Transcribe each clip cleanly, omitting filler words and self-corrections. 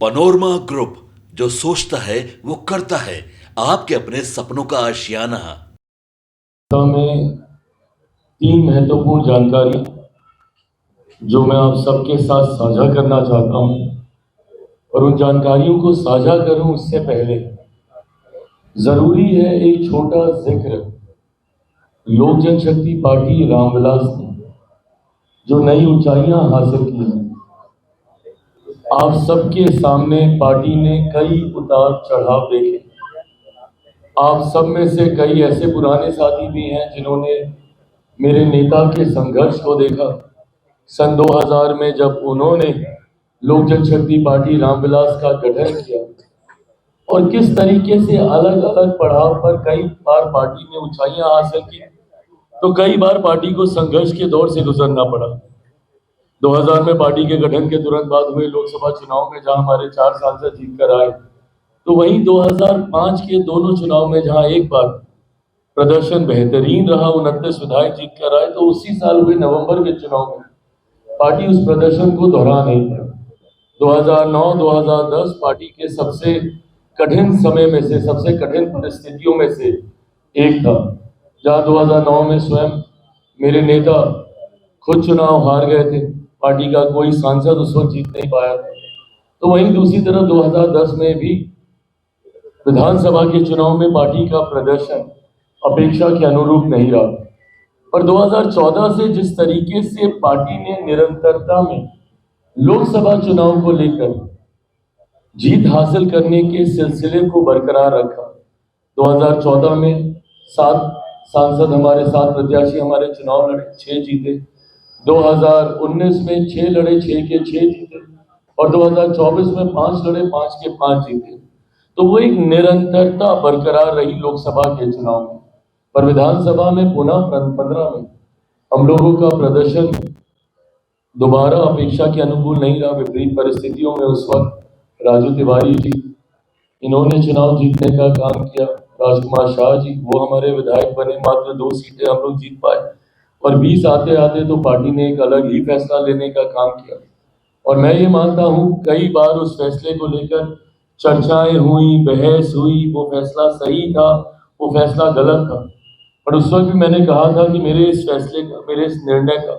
Panorama group, जो सोचता है वो करता है। आपके अपने सपनों का आशियाना। में तीन महत्वपूर्ण जानकारी जो मैं आप सबके साथ साझा करना चाहता हूं, और उन जानकारियों को साझा करूं उससे पहले जरूरी है एक छोटा जिक्र लोक जनशक्ति पार्टी रामविलास ने जो नई ऊंचाइयां हासिल की हैं। आप सबके सामने पार्टी ने कई उतार चढ़ाव देखे। आप सब में से कई ऐसे पुराने साथी भी हैं जिन्होंने मेरे नेता के संघर्ष को देखा। सन 2000 में जब उन्होंने लोक जनशक्ति पार्टी रामविलास का गठन किया और किस तरीके से अलग अलग पड़ाव पर कई बार पार्टी ने ऊंचाइयां हासिल की, तो कई बार पार्टी को संघर्ष के दौर से गुजरना पड़ा। 2000 में पार्टी के गठन के तुरंत बाद हुए लोकसभा चुनाव में जहां हमारे 4 सांसद जीत कर आए, तो वहीं 2005 के दोनों चुनाव में जहां एक बार प्रदर्शन बेहतरीन रहा, 29 विधायक जीत कर आए, तो उसी साल हुए नवंबर के चुनाव में पार्टी उस प्रदर्शन को दोहरा नहीं पाई। 2009-2010 पार्टी के सबसे कठिन समय में से, सबसे कठिन परिस्थितियों में से एक था, जहां 2009 में स्वयं मेरे नेता खुद चुनाव हार गए थे। पार्टी का कोई सांसद उस वक्त जीत नहीं पाया था। तो वहीं दूसरी तरफ 2010 में भी विधानसभा के चुनाव में पार्टी का प्रदर्शन अपेक्षा के अनुरूप नहीं रहा। और 2014 से जिस तरीके से पार्टी ने निरंतरता में लोकसभा चुनाव को लेकर जीत हासिल करने के सिलसिले को बरकरार रखा। 2014 में 7 सांसद हमारे, 7 प्रत्याशी हमारे चुनाव लड़े, 6 जीते। 2019 में 6 लड़े, 6 के 6 जीते। और 2024 में 5 लड़े, 5 के 5 जीते। तो वो एक निरंतरता बरकरार रही लोकसभा के चुनाव में। पर विधानसभा में पुनः 15 में हम लोगों का प्रदर्शन दोबारा अपेक्षा के अनुकूल नहीं रहा। विपरीत परिस्थितियों में उस वक्त राजू तिवारी जी, इन्होंने चुनाव जीतने का काम किया। राजकुमार शाह जी, वो हमारे विधायक बने, मात्र 2 सीटें हम लोग जीत पाए। और 20 आते आते तो पार्टी ने एक अलग ही फैसला लेने का काम किया। और मैं ये मानता हूं कई बार उस फैसले को लेकर चर्चाएं हुई, बहस हुई, वो फैसला सही था, वो फैसला गलत था। पर उस वक्त भी मैंने कहा था कि मेरे इस फैसले का, मेरे इस निर्णय का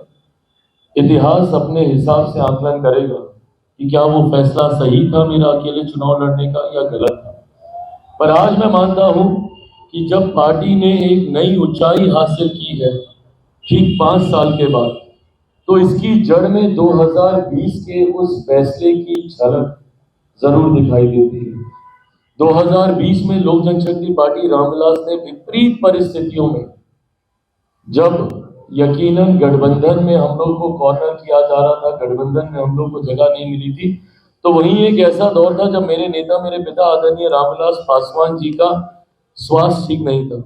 इतिहास अपने हिसाब से आकलन करेगा कि क्या वो फैसला सही था मेरा अकेले चुनाव लड़ने का या गलत था। पर आज मैं मानता हूं कि जब पार्टी ने एक नई ऊंचाई हासिल की है ठीक 5 साल के बाद, तो इसकी जड़ में 2020 के उस फैसले की झलक जरूर दिखाई देती है। 2020 में लोक जनशक्ति पार्टी रामविलास ने विपरीत परिस्थितियों में, जब यकीनन गठबंधन में हम लोग को कॉर्नर किया जा रहा था, गठबंधन में हम लोग को जगह नहीं मिली थी, तो वहीं एक ऐसा दौर था जब मेरे नेता, मेरे पिता आदरणीय रामविलास पासवान जी का स्वास्थ्य ठीक नहीं था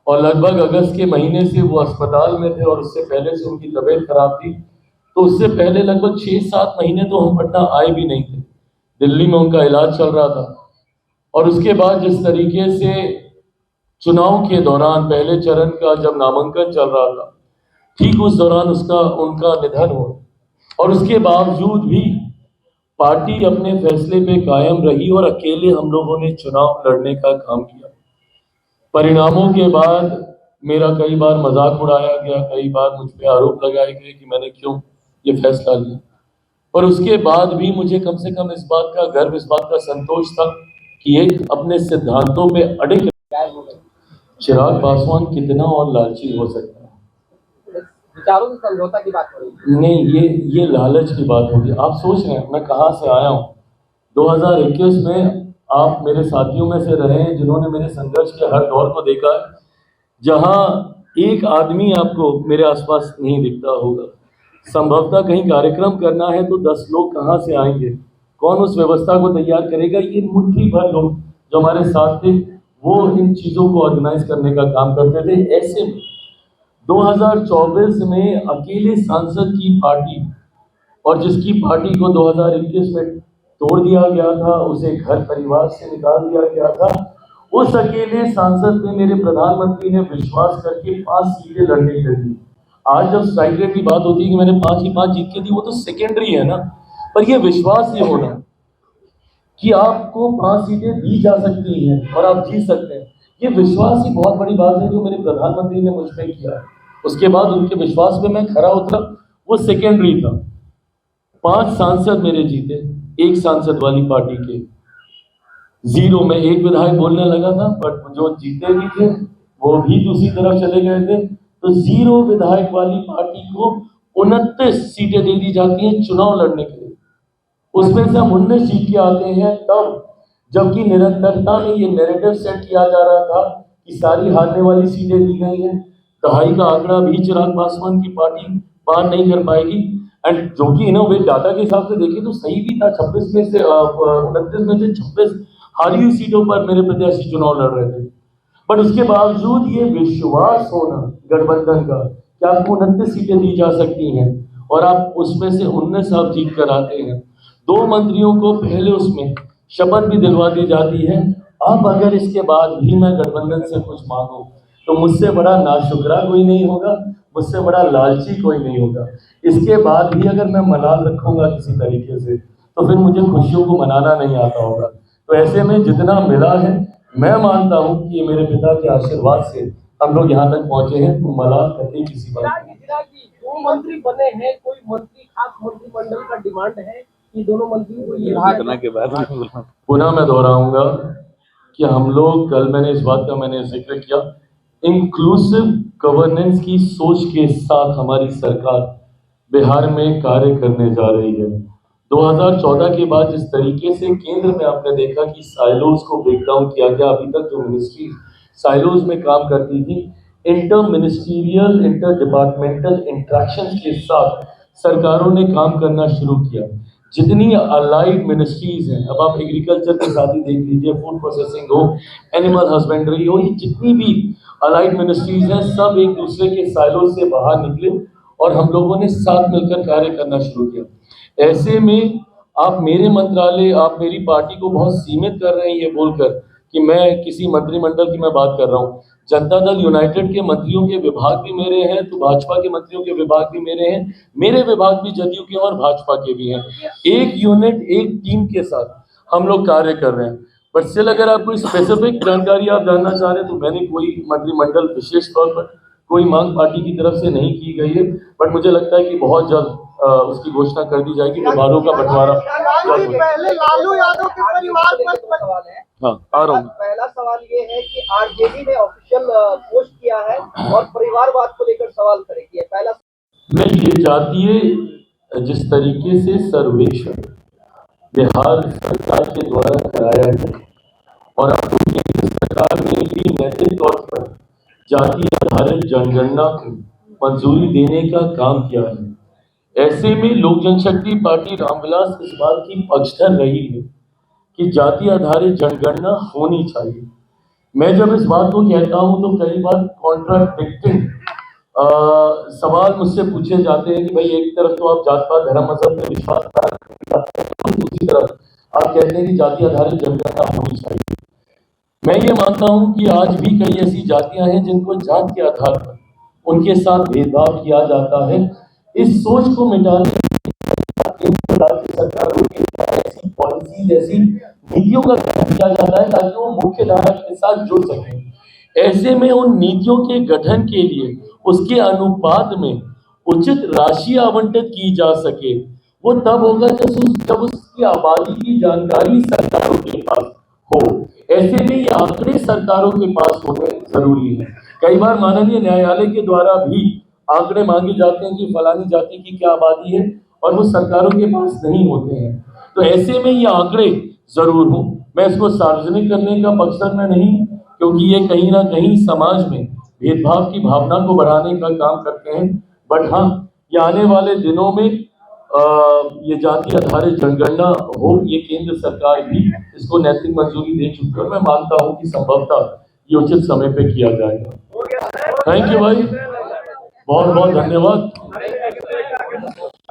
और लगभग अगस्त के महीने से वो अस्पताल में थे। और उससे पहले से उनकी तबीयत खराब थी। तो उससे पहले लगभग 6-7 महीने तो हम पटना आए भी नहीं थे, दिल्ली में उनका इलाज चल रहा था। और उसके बाद जिस तरीके से चुनाव के दौरान पहले चरण का जब नामांकन चल रहा था, ठीक उस दौरान उनका निधन हुआ। और उसके बावजूद भी पार्टी अपने फैसले पे कायम रही और अकेले हम लोगों ने चुनाव लड़ने का काम किया। परिणामों के बाद मेरा कई बार मजाक उड़ाया गया, कई बार मुझ पे आरोप लगाए गए कि मैंने क्यों ये फैसला लिया। पर उसके बाद भी मुझे कम से कम इस बात का गर्व, इस बात का संतोष था कि एक अपने सिद्धांतों पे अडिग चिराग पासवान कितना और लालची हो सकता है। विचारों से समझौता की बात हो रही है। नहीं, ये लालच की बात होगी। आप सोच रहे हैं मैं कहाँ से आया हूँ। 2021 में आप मेरे साथियों में से रहे हैं जिन्होंने मेरे संघर्ष के हर दौर को देखा है, जहां एक आदमी आपको मेरे आसपास नहीं दिखता होगा। संभवतः कहीं कार्यक्रम करना है तो 10 लोग कहाँ से आएंगे, कौन उस व्यवस्था को तैयार करेगा। ये मुट्ठी भर लोग जो हमारे साथ थे वो इन चीजों को ऑर्गेनाइज करने का काम करते थे। ऐसे में 2024 में अकेले सांसद की पार्टी, और जिसकी पार्टी को 2021 में तोड़ दिया गया था, उसे घर परिवार से निकाल दिया गया था, उस अकेले सांसद पे मेरे प्रधानमंत्री ने विश्वास करके 5 सीटें लड़ने के दी। आज जब स्ट्राइक रेट की बात होती है कि मैंने 5 ही 5 जीत के दी, वो तो सेकेंडरी है ना। पर ये विश्वास ये होना कि आपको 5 सीटें दी जा सकती हैं और आप जीत सकते हैं। ये विश्वास ही बहुत बड़ी बात है जो मेरे प्रधानमंत्री ने मुझ पे किया है। उसके बाद उनके विश्वास पे मैं खरा उतरा, वो सेकेंडरी था। 5 सांसद मेरे जीते, 1 सांसद वाली पार्टी के, 0 में 1 विधायक बोलने लगा था, बट जो जीते भी थे वो भी दूसरी तरफ चले गए थे। तो 0 विधायक वाली पार्टी को 29 सीटें दे दी जाती हैं चुनाव लड़ने के लिए। उसमें से हम 19 जीत के आते हैं तब, जबकि निरंतरता में ये नैरेटिव सेट किया जा रहा था कि सारी हारने वाली सीटें दी गई हैं। दहाई का आंकड़ा भी चिराग पासवान की पार्टी पार नहीं कर पाएगी। एंड जो कि वे डाटा के हिसाब से देखें तो सही भी था। 26 में से 29 में से 26 हारी हुई सीटों पर मेरे प्रत्याशी चुनाव लड़ रहे थे। बट उसके बावजूद ये विश्वास होना गठबंधन का कि आपको 29 सीटें दी जा सकती हैं और आप उसमें से 19 आप जीत कर आते हैं। 2 मंत्रियों को पहले उसमें शपथ भी दिलवा दी जाती है। अब अगर इसके बाद भी मैं गठबंधन से कुछ मांगू तो मुझसे बड़ा नाशुक्रा कोई नहीं होगा, मुझसे बड़ा लालची कोई नहीं होगा। इसके बाद भी अगर मैं मलाल रखूंगा किसी तरीके से तो फिर मुझे खुशियों को मनाना नहीं आता होगा। तो ऐसे में जितना मिला है, मैं मानता हूं कि ये मेरे पिता के आशीर्वाद से हम लोग यहाँ तक पहुंचे हैं। तो मलाल कतई किसी बात नहीं। दो मंत्री बने हैं, कोई मंत्री खास मंत्रिमंडल का डिमांड है कि दोनों मंत्रियों को ये के बाद पुनः मैं दोहराऊंगा कि हम लोग, कल मैंने इस बात का जिक्र किया, इंक्लूसिव गवर्नेंस की सोच के साथ हमारी सरकार बिहार में कार्य करने जा रही है। 2014 के बाद जिस तरीके से केंद्र में आपने देखा कि साइलोज को ब्रेक डाउन किया गया, अभी तक जो मिनिस्ट्री साइलोज में काम करती थी, inter ministerial inter departmental interaction के साथ सरकारों ने काम करना शुरू किया। जितनी अलाइड मिनिस्ट्रीज हैं, अब आप एग्रीकल्चर के साथ ही देख लीजिए, फूड प्रोसेसिंग हो, एनिमल हस्बेंड्री हो, ये जितनी भी अलाइड मिनिस्ट्रीज हैं सब एक दूसरे के साइलोज से बाहर निकले और हम लोगों ने साथ मिलकर कार्य करना शुरू किया। ऐसे में आप मेरे मंत्रालय, आप मेरी पार्टी को बहुत सीमित कर रहे हैं ये बोलकर कि मैं किसी मंत्रिमंडल की मैं बात कर रहा हूँ। जनता दल यूनाइटेड के मंत्रियों के विभाग भी मेरे हैं, तो भाजपा के मंत्रियों के विभाग भी मेरे हैं, मेरे विभाग भी जदयू के और भाजपा के भी हैं। एक यूनिट, एक टीम के साथ हम लोग कार्य कर रहे हैं। बट स्टिल अगर आप कोई स्पेसिफिक जानकारी आप जानना चाह रहे हैं तो मैंने कोई मंत्रिमंडल विशेष तौर पर कोई मांग पार्टी की तरफ से नहीं की गई है। बट मुझे लगता है कि बहुत जल्द उसकी घोषणा कर दी जाएगी। विभागों का बंटवारा पहले लालू यादव के परिवार पर सवाल है। हाँ, आ रहा हूँ। पहला सवाल ये है कि आरजेडी ने ऑफिशियल पोस्ट किया है और परिवारवाद को लेकर सवाल करेगी। पहला मैं ये जातीय जिस तरीके से सर्वेक्षण बिहार सरकार के द्वारा कराया गया और अब केंद्र सरकार ने भी नैतिक तौर पर जाति आधारित जनगणना को मंजूरी देने का काम किया है। ऐसे में लोक जनशक्ति पार्टी रामविलास इस बात की पक्षधर रही है कि जाति आधारित जनगणना होनी चाहिए। मैं जब इस बात को कहता हूं तो कई बार कॉन्ट्राडिक्टिंग सवाल मुझसे पूछे जाते हैं कि भाई एक तरफ तो आप जात पात धर्म मजहब में विश्वास करते हैं, दूसरी तरफ आप कहते हैं कि जाति आधारित जनगणना होनी चाहिए। मैं ये मानता हूं कि आज भी कई ऐसी जातियां हैं जिनको जात के आधार पर उनके साथ भेदभाव किया जाता है। इस सोच को मिटाने राज्य सरकारों की ऐसी पॉलिसी, ऐसी नीतियों का किया जाता है ताकि वो मुख्य धारा के साथ जुड़ सके। ऐसे में उन नीतियों के गठन के लिए उसके अनुपात में उचित राशि आवंटित की जा सके। वो तब होगा जब उसकी आबादी की जानकारी सरकारों के पास हो। ऐसे में ये आंकड़े सरकारों के पास होने जरूरी है। कई बार माननीय न्यायालय के द्वारा भी आंकड़े मांगे जाते हैं कि फलानी जाति की क्या आबादी है और वो सरकारों के पास नहीं होते हैं। तो ऐसे में ये आंकड़े जरूर हों। मैं इसको सार्वजनिक करने का मकसद में नहीं, क्योंकि ये कहीं ना कहीं समाज में भेदभाव की भावना को बढ़ाने का काम करते हैं। बट हाँ, ये आने वाले दिनों में ये जाति आधारित जनगणना हो, ये केंद्र सरकार भी इसको नैतिक मंजूरी दे चुकी है और मैं मानता हूँ कि संभवतः ये उचित समय पे किया जाएगा। थैंक यू भाई, बहुत बहुत धन्यवाद।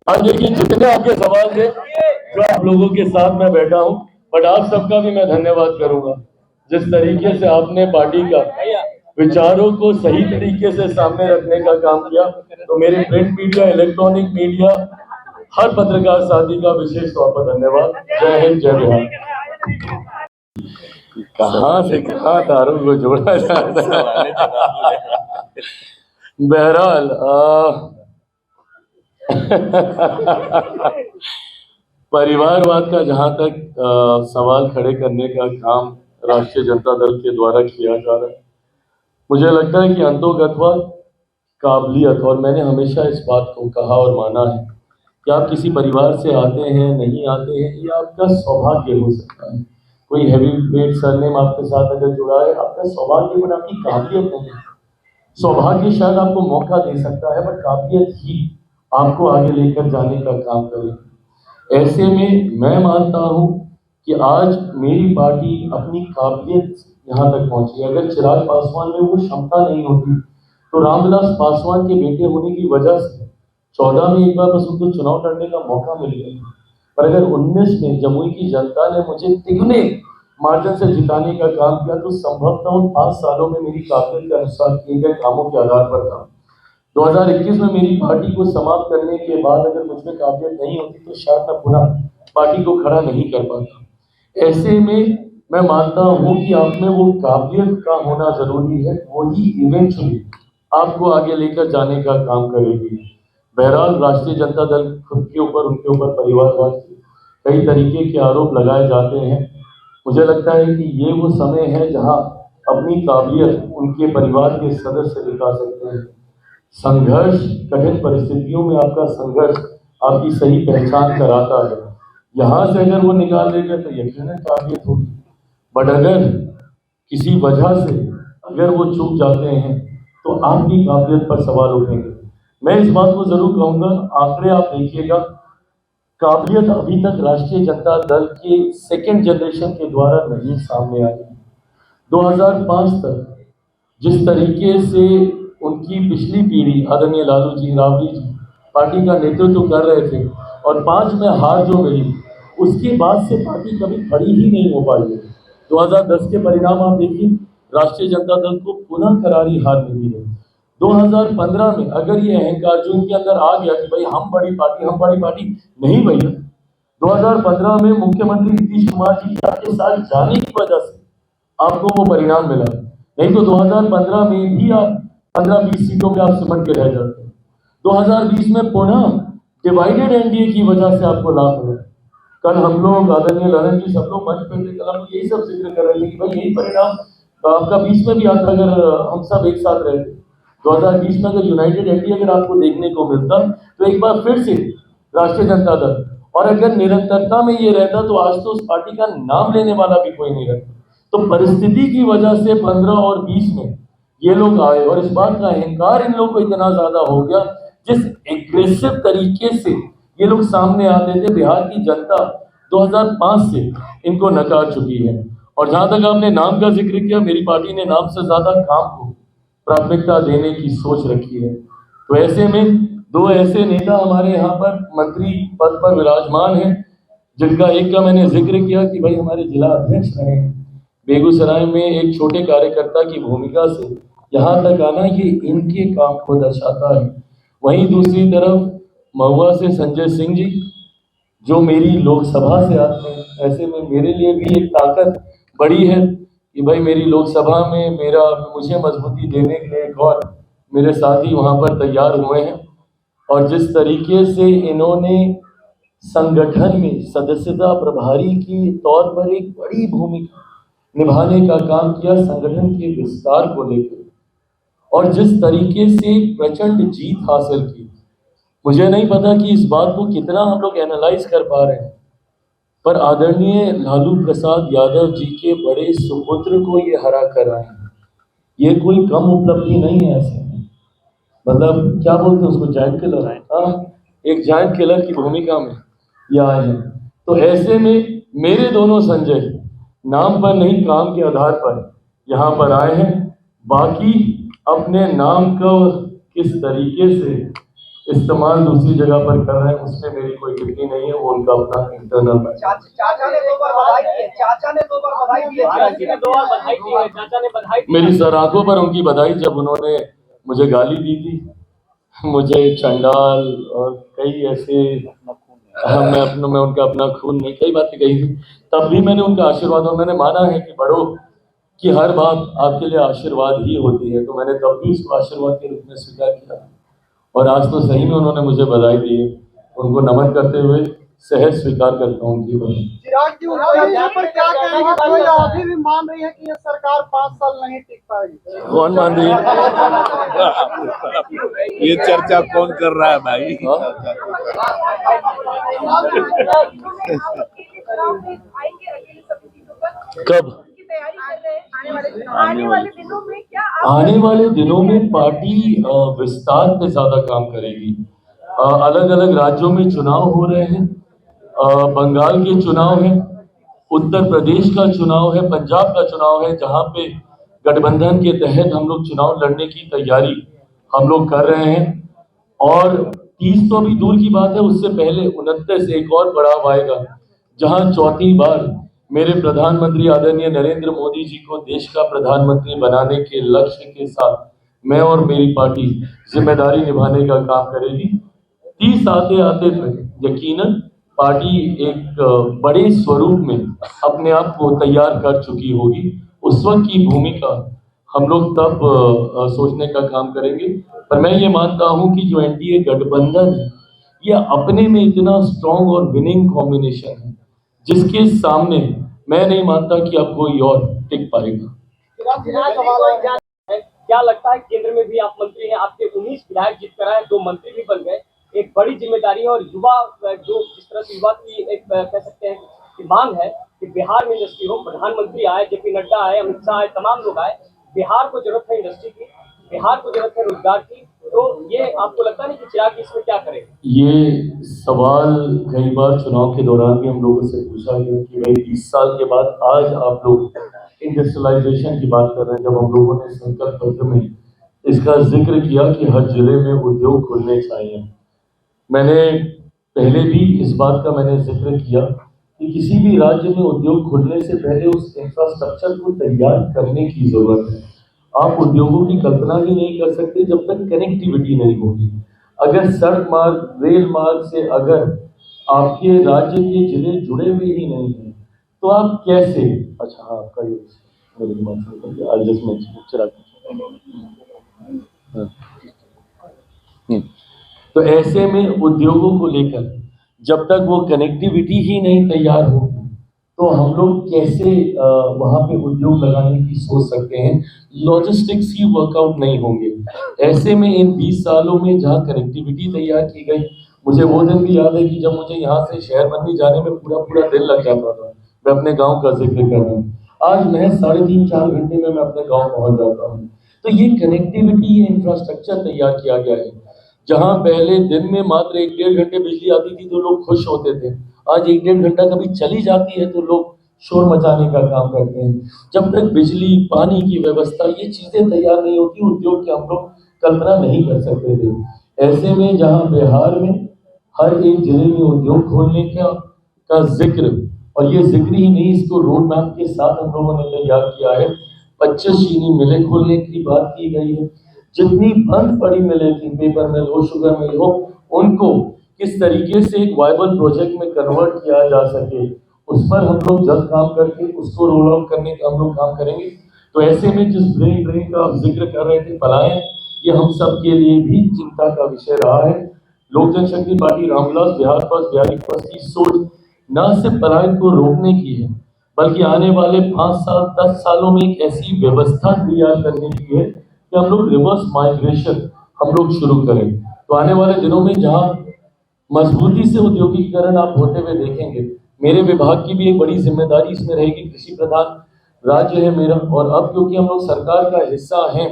आज देखिए जितने आपके सवाल थे जो आप लोगों के साथ मैं बैठा हूँ, बट आप सबका भी मैं धन्यवाद करूंगा जिस तरीके से आपने पार्टी का विचारों को सही तरीके से सामने रखने का काम किया। तो मेरे प्रिंट मीडिया, इलेक्ट्रॉनिक मीडिया, हर पत्रकार साथी का विशेष तौर पर धन्यवाद। जय हिंद, जय बिहार। कहाँ से कहाँ तारों को जोड़ा जाता है। बहरहाल परिवारवाद का जहां तक सवाल खड़े करने का काम राष्ट्रीय जनता दल के द्वारा किया जा रहा है, मुझे लगता है कि अंतोगत्वा काबिलियत, और मैंने हमेशा इस बात को कहा और माना है कि आप किसी परिवार से आते हैं नहीं आते हैं, ये आपका सौभाग्य हो सकता है। कोई हैवी वेट सरनेम आपके साथ अगर जुड़ा है, आपका सौभाग्य बट आपकी काबिलियत नहीं है। सौभाग्य शायद आपको मौका दे सकता है, बट काबिलियत ही आपको आगे लेकर जाने का काम करेगी। ऐसे में मैं मानता हूं कि आज मेरी पार्टी अपनी काबिलियत यहाँ तक पहुंची। अगर चिराग पासवान में वो क्षमता नहीं होती तो रामविलास पासवान के बेटे होने की वजह से 14 में एक बार बस उनको चुनाव लड़ने का मौका मिल गया, पर अगर 19 में जमुई की जनता ने मुझे तिगुने मार्जिन से जिताने का काम किया तो संभवतः उन 5 सालों में मेरी काबिलियत के अनुसार किए गए कामों के आधार पर था। 2021 में मेरी पार्टी को समाप्त करने के बाद अगर मुझ में काबिलियत नहीं होती तो शायद मैं पुनः पार्टी को खड़ा नहीं कर पाता। ऐसे में मैं मानता हूं कि आप में वो काबिलियत का होना जरूरी है, वही इवेंचुअली आपको आगे लेकर जाने का काम करेगी। बहरहाल राष्ट्रीय जनता दल खुद के ऊपर, उनके ऊपर परिवारवाद के कई तरीके के आरोप लगाए जाते हैं। मुझे लगता है कि ये वो समय है जहां अपनी काबिलियत उनके परिवार के सदस्य दिखा सकते हैं। संघर्ष, कठिन परिस्थितियों में आपका संघर्ष आपकी सही पहचान कराता है। यहाँ से अगर वो निकाल देगा तो यकीनन काबिलियत होगी, बट अगर किसी वजह से अगर वो चूक जाते हैं तो आपकी काबिलियत पर सवाल उठेंगे। मैं इस बात को जरूर कहूंगा, आंकड़े आप देखिएगा, काबिलियत अभी तक राष्ट्रीय जनता दल के सेकेंड जनरेशन के द्वारा नहीं सामने आई। 2005 तक जिस तरीके से उनकी पिछली पीढ़ी आदरणीय लालू जी, राबड़ी जी पार्टी का नेतृत्व कर रहे थे और 5 में हार जो मिली, उसके बाद से पार्टी कभी खड़ी ही नहीं हो पाई है। 2010 के परिणाम आप देखिए, राष्ट्रीय जनता दल को पुनः करारी हार मिली है। 2015 में अगर ये अहंकार जो इनके अंदर आ गया कि भाई हम बड़ी पार्टी, नहीं भैया। 2015 में मुख्यमंत्री नीतीश कुमार जी के आपके साथ जाने की वजह से आपको वो परिणाम मिला, नहीं तो 2015 में भी आप 15-20 सीटों पे आप सिमट के रह जाते हैं। 2020 में पुनः डिवाइडेड एनडीए की वजह से आपको लाभ मिला। कल हम लोग आदरणीय ललन जी सब लोग मंच पे थे, कल हम यही सब जिक्र कर रहे थे कि भाई यही परिणाम आपका 20 में भी आता अगर हम सब एक साथ रहते। 2020 में अगर यूनाइटेड एनडीए अगर आपको देखने को मिलता तो एक बार फिर से राष्ट्रीय जनता दल, और अगर निरंतरता में ये रहता तो आज तो उस पार्टी का नाम लेने वाला भी कोई नहीं रहता। तो परिस्थिति की वजह से 15 और 20 में ये लोग आए और इस बात का अहंकार इन लोगों को इतना ज्यादा हो गया, जिस एग्रेसिव तरीके से ये लोग सामने आते थे, बिहार की जनता 2005 से इनको नकार चुकी है। और जहां तक आपने नाम का जिक्र किया, मेरी पार्टी ने नाम से ज्यादा काम को प्राथमिकता देने की सोच रखी है। तो ऐसे में 2 ऐसे नेता हमारे यहाँ पर मंत्री पद पर विराजमान हैं, जिनका एक का मैंने जिक्र किया कि भाई हमारे जिला अध्यक्ष रहे हैं। बेगूसराय में एक छोटे कार्यकर्ता की भूमिका से यहाँ तक आना, ये इनके काम को दर्शाता है। वहीं दूसरी तरफ महुआ से संजय सिंह जी, जो मेरी लोकसभा से आते हैं, ऐसे में मेरे लिए भी एक ताकत बड़ी है कि भाई मेरी लोकसभा में मुझे मजबूती देने के लिए एक और मेरे साथी वहाँ पर तैयार हुए हैं। और जिस तरीके से इन्होंने संगठन में सदस्यता प्रभारी के तौर पर एक बड़ी भूमिका निभाने का काम किया संगठन के विस्तार को लेकर, और जिस तरीके से प्रचंड जीत हासिल की, मुझे नहीं पता कि इस बात को कितना हम लोग एनालाइज कर पा रहे हैं, पर आदरणीय लालू प्रसाद यादव जी के बड़े सुपुत्र को ये हरा कर आए हैं। ये कोई कम उपलब्धि नहीं है। ऐसे मतलब क्या बोलते हैं उसको, जायंट किलर है, एक जायंट किलर की भूमिका में ये आए हैं। तो ऐसे में मेरे दोनों संजय नाम पर नहीं काम के आधार पर यहाँ पर आए हैं। बाकी अपने नाम को किस तरीके से इस्तेमाल दूसरी जगह पर कर रहे हैं उस पर मेरी कोई टिप्पणी नहीं है, वो उनका अपना इंटरनल मैटर। चाचा ने 2 बार बधाई दी है, चाचा ने 2 बार बधाई दी है, चाचा ने बधाई दी। मेरी सर आंखों पर उनकी बधाई, जब उन्होंने मुझे गाली दी थी, मुझे चंडाल और कई ऐसे मैं उनका अपना खून नहीं, कई बातें कही थी, तब भी मैंने उनका आशीर्वाद, और मैंने माना है कि बड़ों की हर बात आपके लिए आशीर्वाद ही होती है, तो मैंने तब भी उसको आशीर्वाद के रूप में स्वीकार किया। और आज तो सही में उन्होंने मुझे बधाई दी है, उनको नमन करते हुए सहज स्वीकार करता हूँ उनकी बधाई। चिराग जी पर क्या कहना है? कोई अभी भी मान रही है कि ये सरकार 5 साल नहीं टिक पाएगी। कौन मान रही है? ये चर्चा कौन कर रहा है भाई? कब? आने वाले दिनों में क्या आने वाले दिनों में पार्टी विस्तार पे ज्यादा काम करेगी। अलग अलग राज्यों में चुनाव हो रहे हैं, बंगाल के चुनाव है, उत्तर प्रदेश का चुनाव है, पंजाब का चुनाव है, जहां पे गठबंधन के तहत हम लोग चुनाव लड़ने की तैयारी हम लोग कर रहे हैं। और 30 तो अभी दूर की बात है, उससे पहले 29 एक और पड़ाव आएगा, जहां चौथी बार मेरे प्रधानमंत्री आदरणीय नरेंद्र मोदी जी को देश का प्रधानमंत्री बनाने के लक्ष्य के साथ मैं और मेरी पार्टी जिम्मेदारी निभाने का काम करेगी। 30 आते आते तक यकीनन पार्टी एक बड़े स्वरूप में अपने आप को तैयार कर चुकी होगी। उस वक्त की भूमिका हम लोग तब सोचने का काम करेंगे। पर मैं ये मानता हूं कि जो एनडीए गठबंधन है, ये अपने में इतना स्ट्रॉन्ग और विनिंग कॉम्बिनेशन है, जिसके सामने मैं नहीं मानता कि अब कोई और टिक पाएगा। क्या लगता है केंद्र में भी आप मंत्री हैं, आपके 19 विधायक जीत कर आए, 2 मंत्री भी बन गए, एक बड़ी जिम्मेदारी है। और युवा जो जिस तरह से युवा की एक कह सकते हैं कि मांग है कि बिहार में इंडस्ट्री हो, प्रधानमंत्री आए, जेपी नड्डा आए, अमित शाह आए, तमाम लोग आए, बिहार को जरूरत है इंडस्ट्री की, बिहार को जरूरत है रोजगार की। तो ये आपको लगता नहीं कि चिराग इसमें क्या करेगा? ये सवाल कई बार चुनाव के दौरान भी हम लोगों से पूछा गया कि भाई 20 साल के बाद आज आप लोग इंडस्ट्रियलाइजेशन की बात कर रहे हैं, जब हम लोगों ने संकल्प पत्र में इसका जिक्र किया कि हर जिले में उद्योग खुलने चाहिए। मैंने पहले भी इस बात का मैंने जिक्र किया कि किसी भी राज्य में उद्योग खुलने से पहले उस इंफ्रास्ट्रक्चर को तैयार करने की जरूरत है। आप उद्योगों की कल्पना ही नहीं कर सकते जब तक कनेक्टिविटी नहीं होगी। अगर सड़क मार्ग, रेल मार्ग से अगर आपके राज्य के जिले जुड़े हुए ही नहीं हैं, तो आप कैसे? अच्छा हाँ, आपका ये मेरे दिमाग से निकल गया, आज जिसमें चिराग। तो ऐसे में उद्योगों को लेकर जब तक वो कनेक्टिविटी ही नहीं तैयार होगी, तो हम लोग कैसे वहां पे उद्योग लगाने की सोच सकते हैं? लॉजिस्टिक्स ही वर्कआउट नहीं होंगे। ऐसे में इन 20 सालों में जहाँ कनेक्टिविटी तैयार की गई, मुझे वो दिन भी याद है कि जब मुझे यहाँ से शहर मंडी जाने में पूरा पूरा दिन लग जाता था। मैं अपने गाँव का जिक्र कर रहा हूँ, आज मैं 3.5-4 घंटे में मैं अपने गाँव पहुंच जाता हूँ। तो ये कनेक्टिविटी, ये इंफ्रास्ट्रक्चर तैयार किया गया है। जहां पहले दिन में मात्र 1-1.5 घंटे बिजली आती थी तो लोग खुश होते थे, आज 1-1.5 घंटा कभी चली जाती है तो लोग शोर मचाने का काम करते हैं। जब तक बिजली, पानी की व्यवस्था, ये चीजें तैयार नहीं होती, उद्योग की हम लोग कल्पना नहीं कर सकते थे। ऐसे में जहां बिहार में हर एक जिले में उद्योग खोलने का जिक्र, और ये जिक्र ही नहीं, इसको रोड मैप के साथ हम लोगों ने तैयार किया है। 25 चीनी मिलें खोलने की बात की गई है। जितनी बंद पड़ी मिलें थी, पेपर मिल हो, शुगर मिल हो, उनको किस तरीके से एक वायबल प्रोजेक्ट में कन्वर्ट किया जा सके, उस पर हम लोग जल्द काम करके उसको रोल आउट करने का हम लोग काम करेंगे। तो ऐसे में जिस ब्रेन ड्रेन का आप जिक्र कर रहे थे, पलायन, ये हम सब के लिए भी चिंता का विषय रहा है। Lok Janshakti Party Ram Vilas Bihar first, Bihari first की सोच न सिर्फ पलायन को रोकने की है, बल्कि आने वाले 5 साल 10 सालों में एक ऐसी व्यवस्था तैयार करने की है कि हम लोग रिवर्स माइग्रेशन हम लोग शुरू करें। तो आने वाले दिनों में जहां मजबूती से औद्योगिकीकरण आप होते हुए देखेंगे, मेरे विभाग की भी एक बड़ी जिम्मेदारी इसमें रहेगी। कृषि प्रधान राज्य है मेरा, और अब क्योंकि हम लोग सरकार का हिस्सा हैं,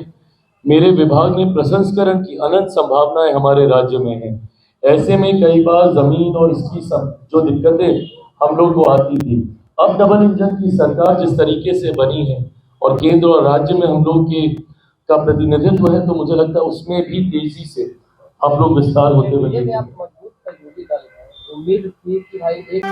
मेरे विभाग में प्रसंस्करण की अनंत संभावनाएं हमारे राज्य में हैं। ऐसे में कई बार जमीन और इसकी सब जो दिक्कतें हम लोग को आती थी, अब डबल इंजन की सरकार जिस तरीके से बनी है और केंद्र और राज्य में हम लोग के का प्रतिनिधित्व है, तो मुझे लगता है उसमें भी तेजी से हम लोग विस्तार होते हुए ये भी आप मजबूत सहयोगी दल है, उम्मीद थी कि भाई एक